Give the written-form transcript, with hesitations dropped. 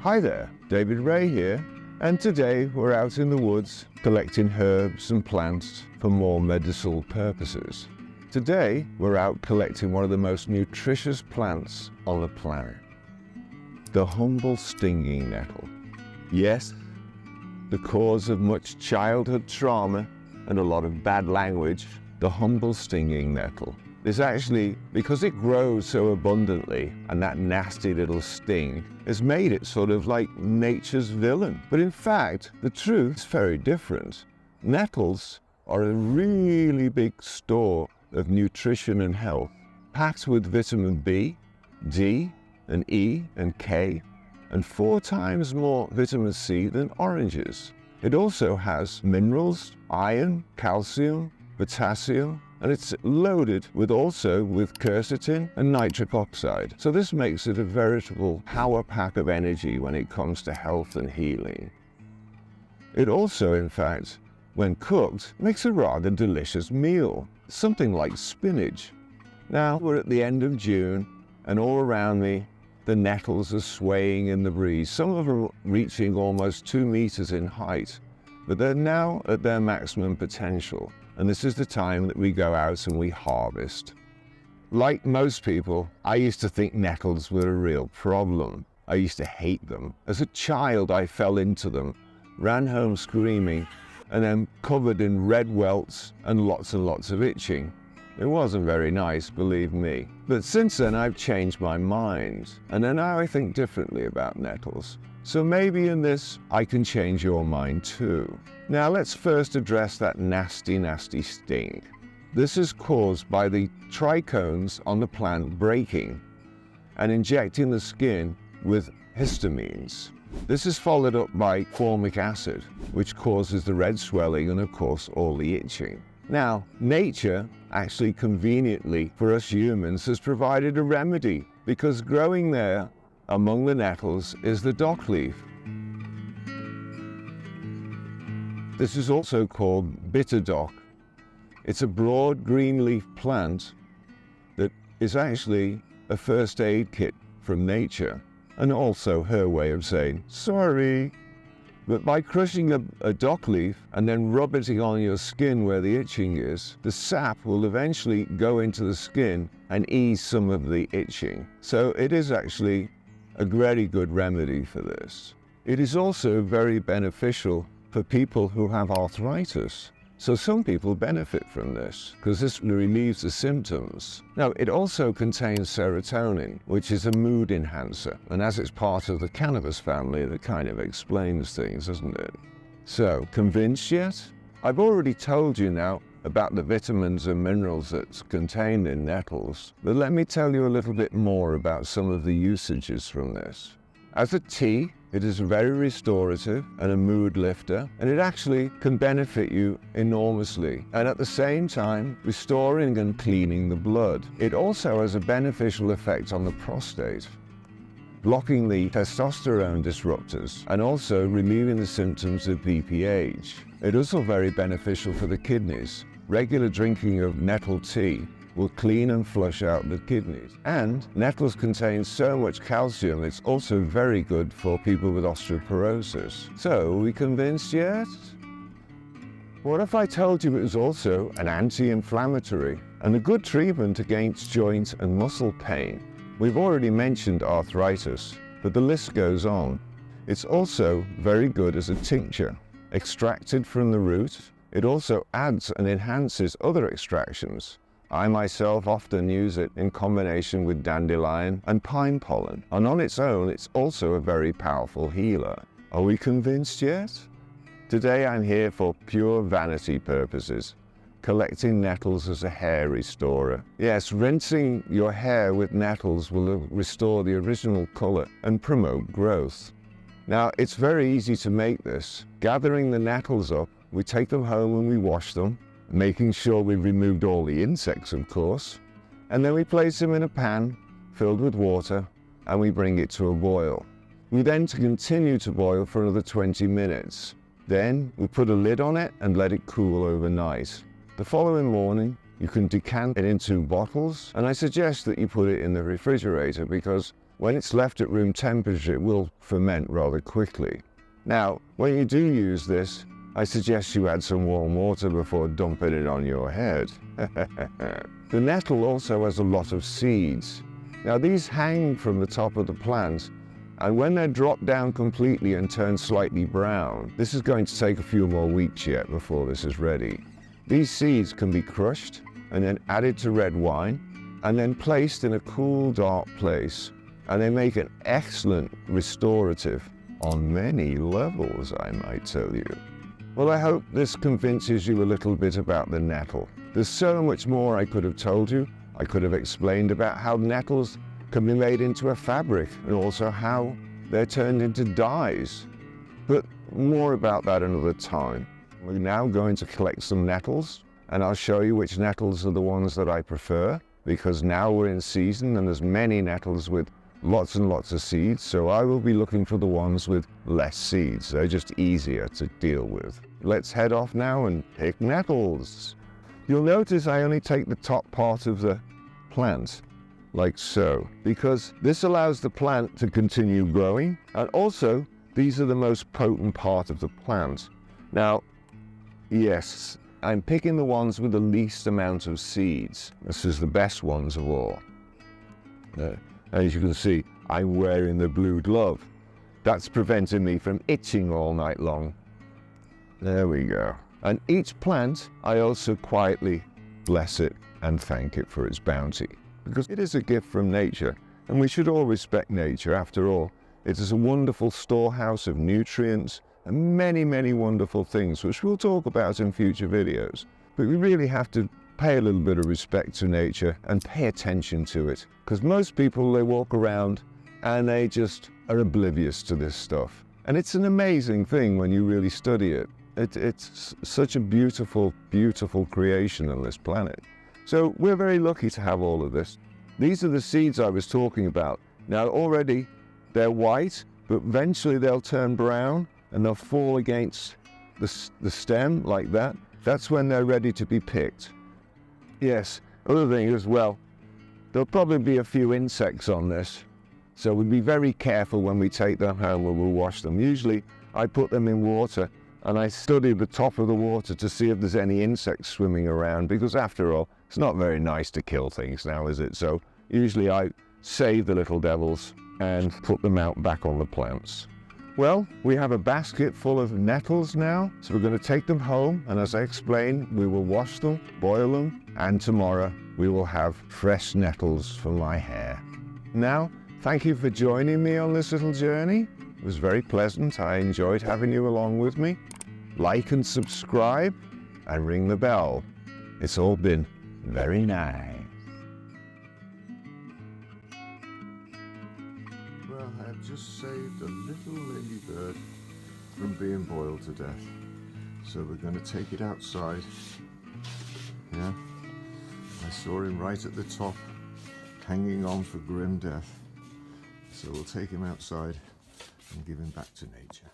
Hi there, David Ray here, and today we're out in the woods collecting herbs and plants for more medicinal purposes. Today we're out collecting one of the most nutritious plants on the planet, the humble stinging nettle. Yes, the cause of much childhood trauma and a lot of bad language, the humble stinging nettle is actually, because it grows so abundantly and that nasty little sting has made it sort of like nature's villain. But in fact, the truth is very different. Nettles are a really big store of nutrition and health, packed with vitamin B, D, and E, and K, and 4 times more vitamin C than oranges. It also has minerals, iron, calcium, potassium, and it's loaded with quercetin and nitric oxide. So this makes it a veritable power pack of energy when it comes to health and healing. It also, in fact, when cooked, makes a rather delicious meal, something like spinach. Now we're at the end of June, and all around me, the nettles are swaying in the breeze. Some of them reaching almost 2 meters in height, but they're now at their maximum potential. And this is the time that we go out and we harvest. Like most people, I used to think nettles were a real problem. I used to hate them. As a child, I fell into them, ran home screaming, and then covered in red welts and lots of itching. It wasn't very nice, believe me. But since then, I've changed my mind, and now I think differently about nettles. So maybe in this, I can change your mind too. Now let's first address that nasty sting. This is caused by the trichomes on the plant breaking and injecting the skin with histamines. This is followed up by formic acid, which causes the red swelling and of course all the itching. Now, nature actually conveniently for us humans has provided a remedy, because growing there among the nettles is the dock leaf. This is also called bitter dock. It's a broad green leaf plant that is actually a first aid kit from nature, and also her way of saying sorry. But by crushing a dock leaf and then rubbing it on your skin where the itching is, the sap will eventually go into the skin and ease some of the itching. So it is actually a very good remedy for this. It is also very beneficial for people who have arthritis. So some people benefit from this because this relieves the symptoms. Now, it also contains serotonin, which is a mood enhancer. And as it's part of the cannabis family, that kind of explains things, doesn't it? So, convinced yet? I've already told you now about the vitamins and minerals that's contained in nettles, but let me tell you a little bit more about some of the usages from this. As a tea, it is very restorative and a mood lifter, and it actually can benefit you enormously, and at the same time restoring and cleaning the blood. It also has a beneficial effect on the prostate, blocking the testosterone disruptors and also relieving the symptoms of BPH. It is also very beneficial for the kidneys. Regular drinking of nettle tea will clean and flush out the kidneys. And nettles contain so much calcium, it's also very good for people with osteoporosis. So, are we convinced yet? What if I told you it was also an anti-inflammatory and a good treatment against joint and muscle pain? We've already mentioned arthritis, but the list goes on. It's also very good as a tincture. Extracted from the root, it also adds and enhances other extractions. I myself often use it in combination with dandelion and pine pollen, and on its own it's also a very powerful healer. Are we convinced yet? Today I'm here for pure vanity purposes, collecting nettles as a hair restorer. Yes, rinsing your hair with nettles will restore the original color and promote growth. Now, it's very easy to make this. Gathering the nettles up, we take them home and we wash them, making sure we've removed all the insects, of course, and then we place them in a pan filled with water and we bring it to a boil. We then continue to boil for another 20 minutes. Then we put a lid on it and let it cool overnight. The following morning, You can decant it into bottles, and I suggest that you put it in the refrigerator because when it's left at room temperature, it will ferment rather quickly. Now, when you do use this, I suggest you add some warm water before dumping it on your head. The nettle also has a lot of seeds. Now, these hang from the top of the plant, and when they're dropped down completely and turn slightly brown, this is going to take a few more weeks yet before this is ready. These seeds can be crushed and then added to red wine and then placed in a cool, dark place, and they make an excellent restorative on many levels, I might tell you. Well, I hope this convinces you a little bit about the nettle. There's so much more I could have told you. I could have explained about how nettles can be made into a fabric and also how they're turned into dyes. But more about that another time. We're now going to collect some nettles, and I'll show you which nettles are the ones that I prefer, because now we're in season and there's many nettles with lots and lots of seeds, so I will be looking for the ones with less seeds. They're just easier to deal with. Let's head off now and pick nettles. You'll notice I only take the top part of the plant, like so, because this allows the plant to continue growing, and also these are the most potent part of the plant. Now, yes, I'm picking the ones with the least amount of seeds. This is the best ones of all. As you can see, I'm wearing the blue glove. That's preventing me from itching all night long. There we go. And each plant, I also quietly bless it and thank it for its bounty, because it is a gift from nature, and we should all respect nature. After all, it is a wonderful storehouse of nutrients and many, many wonderful things, which we'll talk about in future videos. But we really have to pay a little bit of respect to nature and pay attention to it, because most people, they walk around and they just are oblivious to this stuff. And it's an amazing thing when you really study it. It's such a beautiful, beautiful creation on this planet. So we're very lucky to have all of this. These are the seeds I was talking about. Now already they're white, but eventually they'll turn brown and they'll fall against the stem like that. That's when they're ready to be picked. Yes, other thing as well, there'll probably be a few insects on this, so we'll be very careful when we take them home and we'll wash them. Usually I put them in water and I study the top of the water to see if there's any insects swimming around, because after all, it's not very nice to kill things now, is it? So usually I save the little devils and put them out back on the plants. Well, we have a basket full of nettles now, so we're going to take them home, and as I explained, we will wash them, boil them, and tomorrow we will have fresh nettles for my hair. Now, thank you for joining me on this little journey. It was very pleasant. I enjoyed having you along with me. Like and subscribe, and ring the bell. It's all been very nice. Well, I've just saved a little ladybird from being boiled to death. So we're going to take it outside. Yeah, I saw him right at the top, hanging on for grim death. So we'll take him outside and give him back to nature.